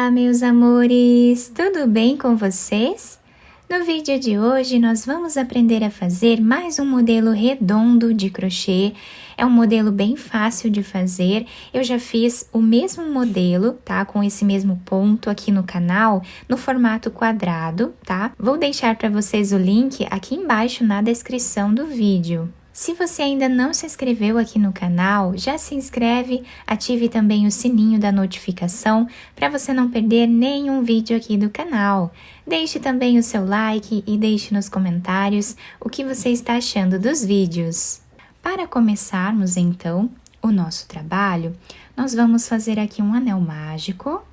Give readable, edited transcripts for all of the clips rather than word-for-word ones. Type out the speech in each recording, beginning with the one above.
Olá, meus amores! Tudo bem com vocês? No vídeo de hoje, nós vamos aprender a fazer mais um modelo redondo de crochê. É um modelo bem fácil de fazer. Eu já fiz o mesmo modelo, tá? Com esse mesmo ponto aqui no canal, no formato quadrado, tá? Vou deixar para vocês o link aqui embaixo na descrição do vídeo. Se você ainda não se inscreveu aqui no canal, já se inscreve, ative também o sininho da notificação para você não perder nenhum vídeo aqui do canal. Deixe também o seu like e deixe nos comentários o que você está achando dos vídeos. Para começarmos então o nosso trabalho, nós vamos fazer aqui um anel mágico.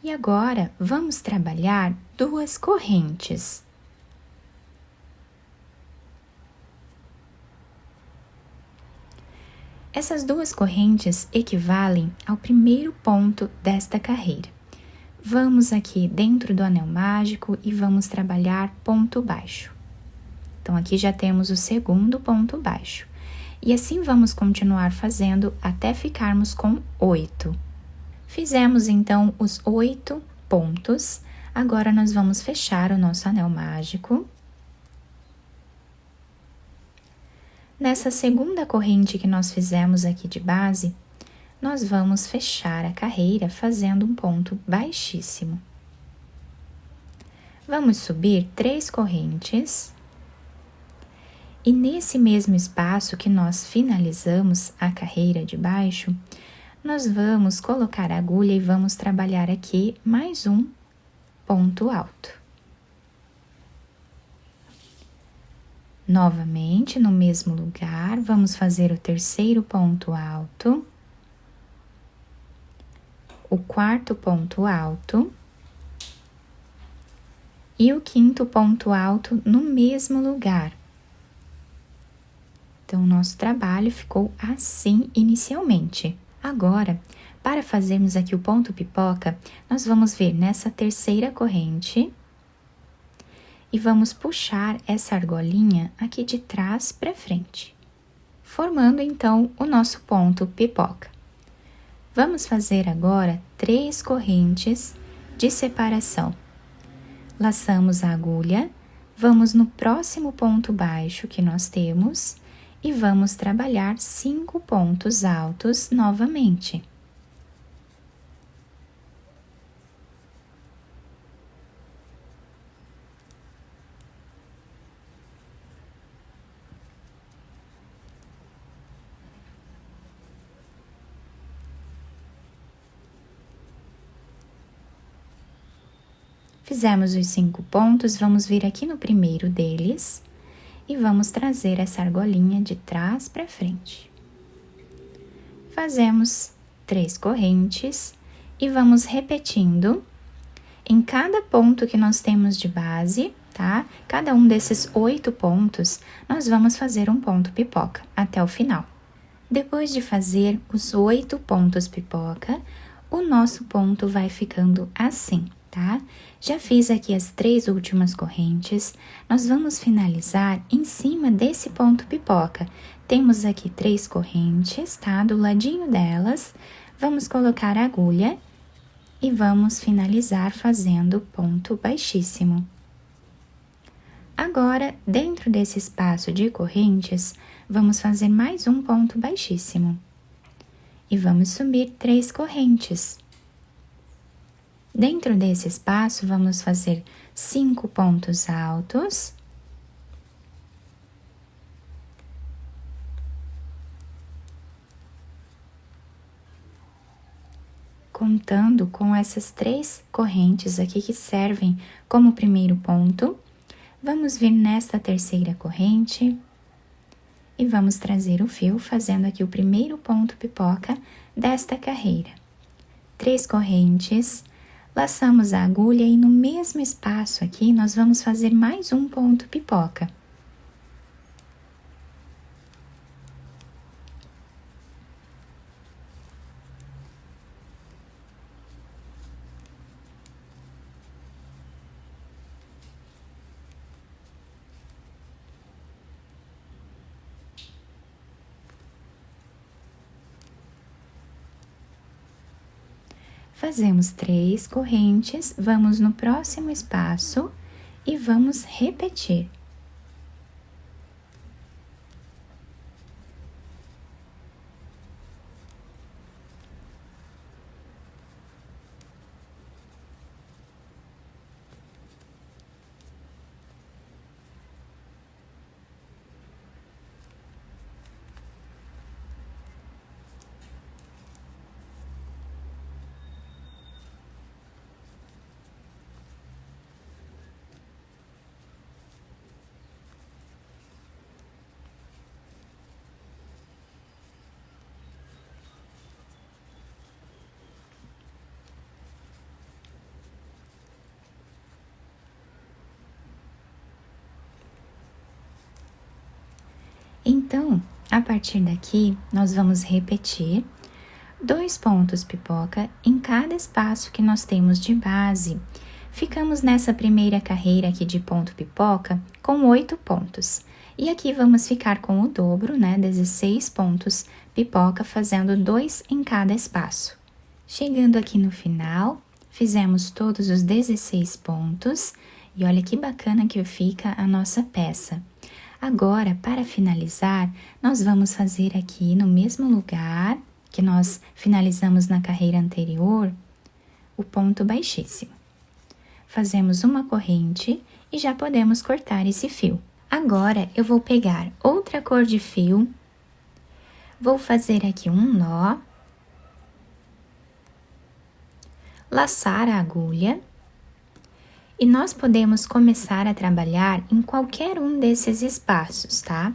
E agora vamos trabalhar duas correntes. Essas duas correntes equivalem ao primeiro ponto desta carreira. Vamos aqui dentro do anel mágico e vamos trabalhar ponto baixo. Então, aqui já temos o segundo ponto baixo. E assim vamos continuar fazendo até ficarmos com 8. Fizemos, então, os 8 pontos. Agora, nós vamos fechar o nosso anel mágico. Nessa segunda corrente que nós fizemos aqui de base, nós vamos fechar a carreira fazendo um ponto baixíssimo. Vamos subir 3 correntes. E nesse mesmo espaço que nós finalizamos a carreira de baixo, nós vamos colocar a agulha e vamos trabalhar aqui mais um ponto alto. Novamente, no mesmo lugar, vamos fazer o terceiro ponto alto, o quarto ponto alto e o quinto ponto alto no mesmo lugar. Então, o nosso trabalho ficou assim inicialmente. Agora, para fazermos aqui o ponto pipoca, nós vamos ver nessa terceira corrente e vamos puxar essa argolinha aqui de trás para frente, formando então o nosso ponto pipoca. Vamos fazer agora 3 correntes de separação. Laçamos a agulha, vamos no próximo ponto baixo que nós temos e vamos trabalhar 5 pontos altos novamente. Fizemos os 5 pontos, vamos vir aqui no primeiro deles e vamos trazer essa argolinha de trás para frente. Fazemos 3 correntes e vamos repetindo em cada ponto que nós temos de base, tá? Cada um desses 8 pontos, nós vamos fazer um ponto pipoca até o final. Depois de fazer os 8 pontos pipoca, o nosso ponto vai ficando assim, tá? Já fiz aqui as 3 últimas correntes, nós vamos finalizar em cima desse ponto pipoca. Temos aqui 3 correntes, tá? Do ladinho delas, vamos colocar a agulha e vamos finalizar fazendo ponto baixíssimo. Agora, dentro desse espaço de correntes, vamos fazer mais um ponto baixíssimo. E vamos subir 3 correntes. Dentro desse espaço, vamos fazer 5 pontos altos. Contando com essas 3 correntes aqui que servem como primeiro ponto, vamos vir nesta terceira corrente e vamos trazer o fio fazendo aqui o primeiro ponto pipoca desta carreira. 3 correntes, laçamos a agulha e no mesmo espaço aqui nós vamos fazer mais um ponto pipoca. Fazemos 3 correntes, vamos no próximo espaço e vamos repetir. Então, a partir daqui, nós vamos repetir 2 pontos pipoca em cada espaço que nós temos de base. Ficamos nessa primeira carreira aqui de ponto pipoca com 8 pontos. E aqui vamos ficar com o dobro, né, 16 pontos pipoca, fazendo 2 em cada espaço. Chegando aqui no final, fizemos todos os 16 pontos e olha que bacana que fica a nossa peça. Agora, para finalizar, nós vamos fazer aqui no mesmo lugar que nós finalizamos na carreira anterior, o ponto baixíssimo. Fazemos uma corrente e já podemos cortar esse fio. Agora, eu vou pegar outra cor de fio, vou fazer aqui um nó, laçar a agulha, e nós podemos começar a trabalhar em qualquer um desses espaços, tá?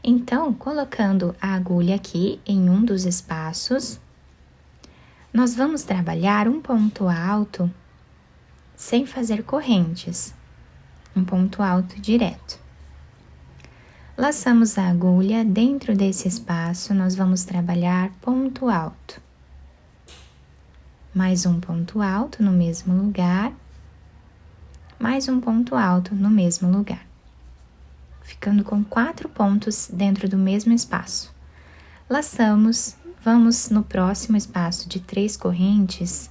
Então, colocando a agulha aqui em um dos espaços, nós vamos trabalhar um ponto alto sem fazer correntes, um ponto alto direto. Laçamos a agulha dentro desse espaço, nós vamos trabalhar ponto alto. Mais um ponto alto no mesmo lugar. Mais um ponto alto no mesmo lugar, ficando com 4 pontos dentro do mesmo espaço. Laçamos, vamos no próximo espaço de 3 correntes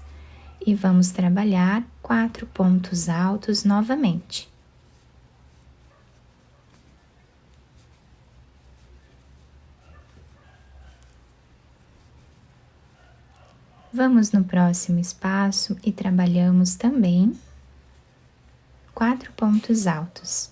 e vamos trabalhar 4 pontos altos novamente. Vamos no próximo espaço e trabalhamos também 4 pontos altos.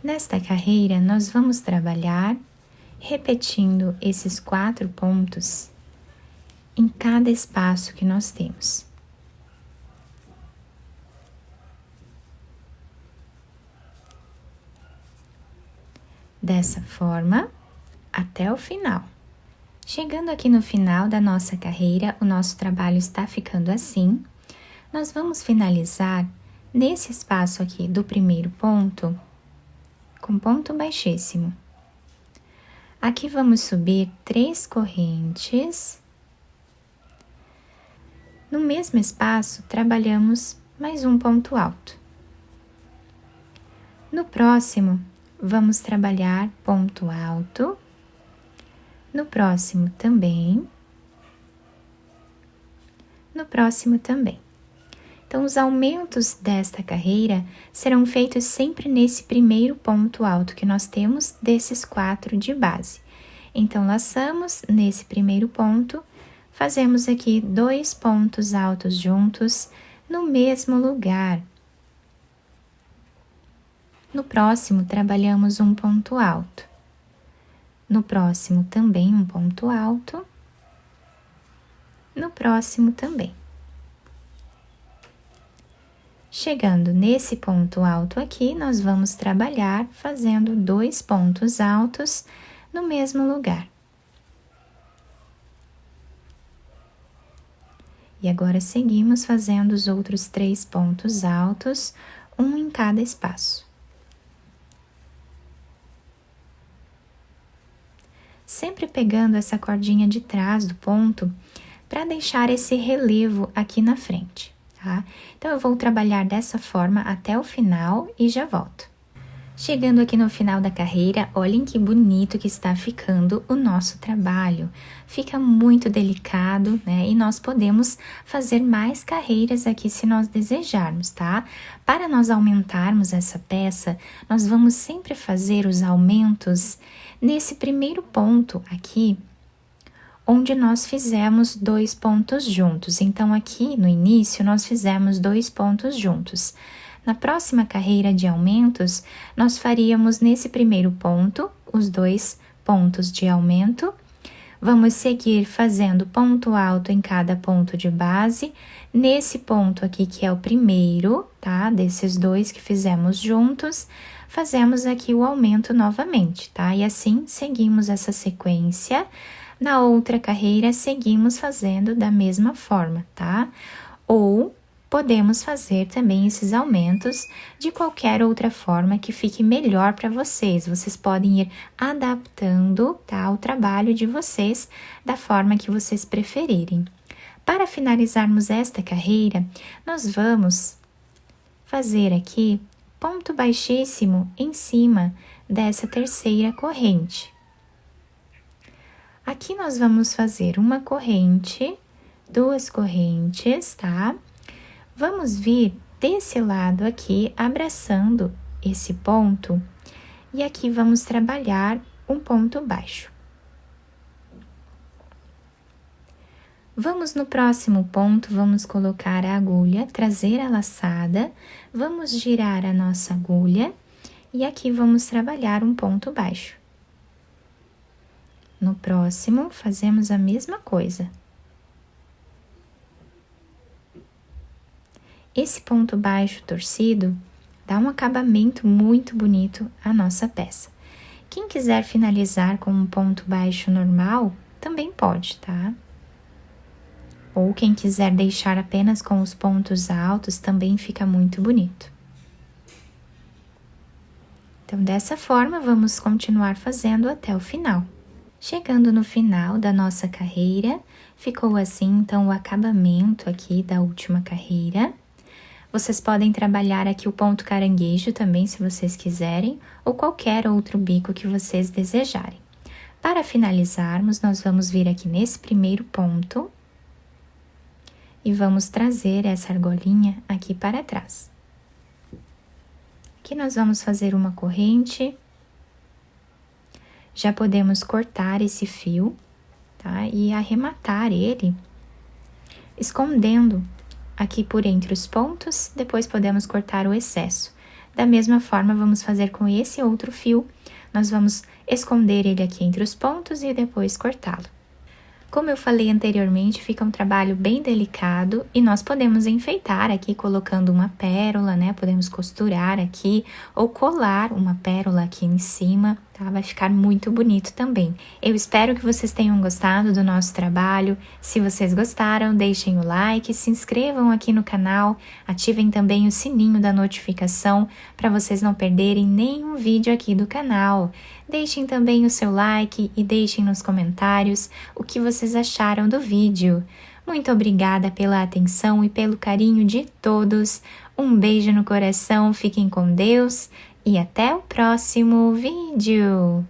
Nesta carreira, nós vamos trabalhar repetindo esses 4 pontos em cada espaço que nós temos. Dessa forma, até o final. Chegando aqui no final da nossa carreira, o nosso trabalho está ficando assim. Nós vamos finalizar nesse espaço aqui do primeiro ponto, com ponto baixíssimo. Aqui vamos subir 3 correntes. No mesmo espaço, trabalhamos mais um ponto alto. No próximo, vamos trabalhar ponto alto. No próximo também. No próximo também. Então, os aumentos desta carreira serão feitos sempre nesse primeiro ponto alto que nós temos desses 4 de base. Então, laçamos nesse primeiro ponto, fazemos aqui 2 pontos altos juntos no mesmo lugar. No próximo, trabalhamos um ponto alto. No próximo, também um ponto alto. No próximo, também. Chegando nesse ponto alto aqui, nós vamos trabalhar fazendo 2 pontos altos no mesmo lugar. E agora, seguimos fazendo os outros 3 pontos altos, um em cada espaço. Sempre pegando essa cordinha de trás do ponto para deixar esse relevo aqui na frente, tá? Então, eu vou trabalhar dessa forma até o final e já volto. Chegando aqui no final da carreira, olhem que bonito que está ficando o nosso trabalho. Fica muito delicado, né? E nós podemos fazer mais carreiras aqui se nós desejarmos, tá? Para nós aumentarmos essa peça, nós vamos sempre fazer os aumentos nesse primeiro ponto aqui, onde nós fizemos 2 pontos juntos. Então, aqui no início, nós fizemos 2 pontos juntos. Na próxima carreira de aumentos, nós faríamos nesse primeiro ponto, os 2 pontos de aumento. Vamos seguir fazendo ponto alto em cada ponto de base. Nesse ponto aqui, que é o primeiro, tá? Desses 2 que fizemos juntos, fazemos aqui o aumento novamente, tá? E assim, seguimos essa sequência. Na outra carreira, seguimos fazendo da mesma forma, tá? Ou podemos fazer também esses aumentos de qualquer outra forma que fique melhor para vocês. Vocês podem ir adaptando, tá, o trabalho de vocês da forma que vocês preferirem. Para finalizarmos esta carreira, nós vamos fazer aqui ponto baixíssimo em cima dessa terceira corrente. Aqui nós vamos fazer uma corrente, 2 correntes, tá? Vamos vir desse lado aqui, abraçando esse ponto, e aqui vamos trabalhar um ponto baixo. Vamos no próximo ponto, vamos colocar a agulha, trazer a laçada, vamos girar a nossa agulha, e aqui vamos trabalhar um ponto baixo. No próximo, fazemos a mesma coisa. Esse ponto baixo torcido dá um acabamento muito bonito à nossa peça. Quem quiser finalizar com um ponto baixo normal, também pode, tá? Ou quem quiser deixar apenas com os pontos altos, também fica muito bonito. Então, dessa forma, vamos continuar fazendo até o final. Chegando no final da nossa carreira, ficou assim, então, o acabamento aqui da última carreira. Vocês podem trabalhar aqui o ponto caranguejo também, se vocês quiserem, ou qualquer outro bico que vocês desejarem. Para finalizarmos, nós vamos vir aqui nesse primeiro ponto e vamos trazer essa argolinha aqui para trás. Aqui nós vamos fazer uma corrente. Já podemos cortar esse fio, tá? E arrematar ele, escondendo aqui por entre os pontos, depois podemos cortar o excesso. Da mesma forma, vamos fazer com esse outro fio, nós vamos esconder ele aqui entre os pontos e depois cortá-lo. Como eu falei anteriormente, fica um trabalho bem delicado e nós podemos enfeitar aqui colocando uma pérola, né? Podemos costurar aqui ou colar uma pérola aqui em cima, tá? Vai ficar muito bonito também. Eu espero que vocês tenham gostado do nosso trabalho. Se vocês gostaram, deixem o like, se inscrevam aqui no canal, ativem também o sininho da notificação para vocês não perderem nenhum vídeo aqui do canal. Deixem também o seu like e deixem nos comentários o que vocês acharam do vídeo. Muito obrigada pela atenção e pelo carinho de todos. Um beijo no coração, fiquem com Deus e até o próximo vídeo!